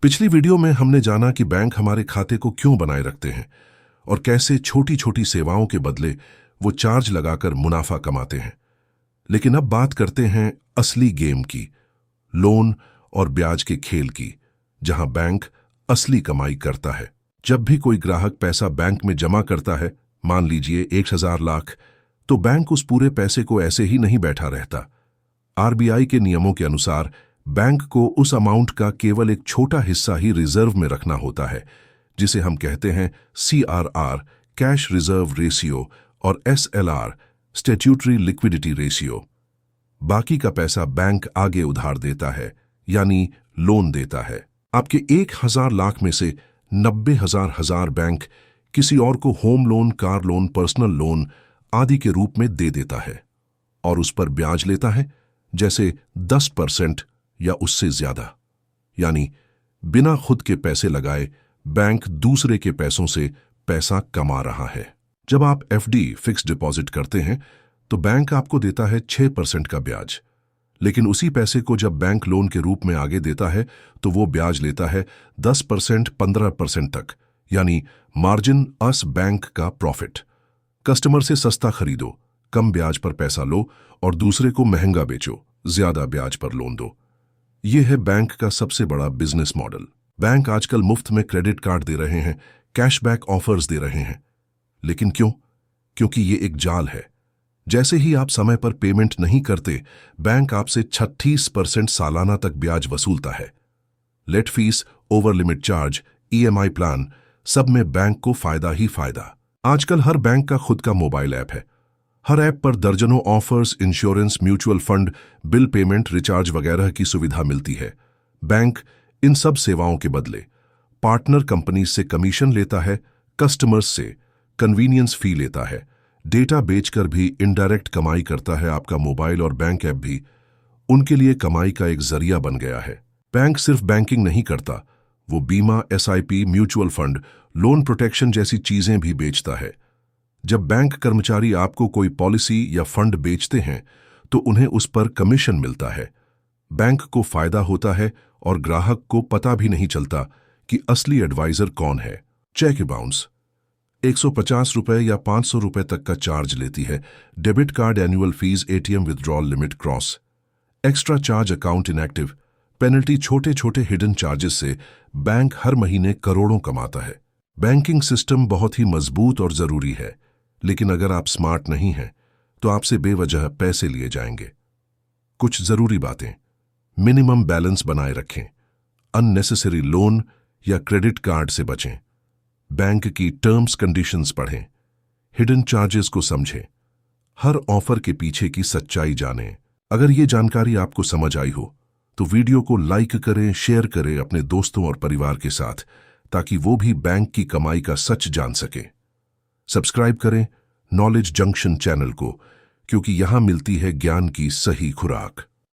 पिछली वीडियो में हमने जाना कि बैंक हमारे खाते को क्यों बनाए रखते हैं और कैसे छोटी छोटी सेवाओं के बदले वो चार्ज लगाकर मुनाफा कमाते हैं। लेकिन अब बात करते हैं असली गेम की, लोन और ब्याज के खेल की, जहां बैंक असली कमाई करता है। जब भी कोई ग्राहक पैसा बैंक में जमा करता है, मान लीजिए 1000 लाख, तो बैंक उस पूरे पैसे को ऐसे ही नहीं बैठा रहता। आरबीआई के नियमों के अनुसार बैंक को उस अमाउंट का केवल एक छोटा हिस्सा ही रिजर्व में रखना होता है, जिसे हम कहते हैं CRR कैश रिजर्व रेशियो और SLR स्टैट्यूटरी लिक्विडिटी रेशियो। बाकी का पैसा बैंक आगे उधार देता है, यानी लोन देता है। आपके 1000 लाख में से 90,000 बैंक किसी और को home loan, car loan, personal loan आदि के रूप में दे देता है और उस पर ब्याज लेता है, जैसे 10% या उससे ज्यादा। यानी बिना खुद के पैसे लगाए बैंक दूसरे के पैसों से पैसा कमा रहा है। जब आप FD फिक्स्ड डिपॉजिट करते हैं तो बैंक आपको देता है 6% का ब्याज, लेकिन उसी पैसे को जब बैंक लोन के रूप में आगे देता है तो वो ब्याज लेता है 10%, 15% तक, यानी मार्जिन अस बैंक का प्रॉफिट। कस्टमर से सस्ता खरीदो, कम ब्याज पर पैसा लो और दूसरे को महंगा बेचो, ज्यादा ब्याज पर लोन दो। यह है बैंक का सबसे बड़ा बिजनेस मॉडल। बैंक आजकल मुफ्त में क्रेडिट कार्ड दे रहे हैं, कैशबैक ऑफर्स दे रहे हैं, लेकिन क्यों? क्योंकि ये एक जाल है। जैसे ही आप समय पर पेमेंट नहीं करते, बैंक आपसे 36% सालाना तक ब्याज वसूलता है। Late fees, over limit charge, EMI plan, सब में बैंक को फायदा ही फायदा। आजकल हर बैंक का खुद का मोबाइल ऐप है। हर ऐप पर दर्जनों offers, insurance, mutual fund, bill payment, recharge वगैरह की सुविधा मिलती है। बैंक इन सब सेवाओं के बदले पार्टनर कंपनी से कमीशन लेता है, कस्टमर्स से कन्वीनियंस फी लेता है, डेटा बेचकर भी इनडायरेक्ट कमाई करता है। आपका मोबाइल और बैंक ऐप भी उनके लिए कमाई का एक जरिया बन गया है। बैंक सिर्फ बैंकिंग नहीं करता, वो बीमा, SIP, mutual fund, loan protection जैसी चीजें भी बेचता है। जब बैंक कर्मचारी आपको कोई पॉलिसी या फंड बेचते हैं तो उन्हें उस पर कमीशन मिलता है। बैंक को फायदा होता है और ग्राहक को पता भी नहीं चलता कि असली एडवाइजर कौन है। चेक बाउंस 150 रुपए या 500 रुपए तक का चार्ज लेती है। Debit card annual fees, ATM withdrawal limit cross, extra charge, account inactive, penalty, छोटे छोटे हिडन चार्जेस से बैंक हर महीने करोड़ों कमाता है। बैंकिंग सिस्टम बहुत ही मजबूत और जरूरी है, लेकिन अगर आप स्मार्ट नहीं हैं तो आपसे बेवजह पैसे लिए जाएंगे। कुछ जरूरी बातें: मिनिमम बैलेंस बनाए रखें, अननेसेसरी लोन या क्रेडिट कार्ड से बचें, बैंक की टर्म्स कंडीशंस पढ़ें, हिडन चार्जेस को समझें, हर ऑफर के पीछे की सच्चाई जानें। अगर ये जानकारी आपको समझ आई हो तो वीडियो को लाइक करें, शेयर करें अपने दोस्तों और परिवार के साथ, ताकि वो भी बैंक की कमाई का सच जान सके। सब्सक्राइब करें नॉलेज जंक्शन चैनल को, क्योंकि यहां मिलती है ज्ञान की सही खुराक।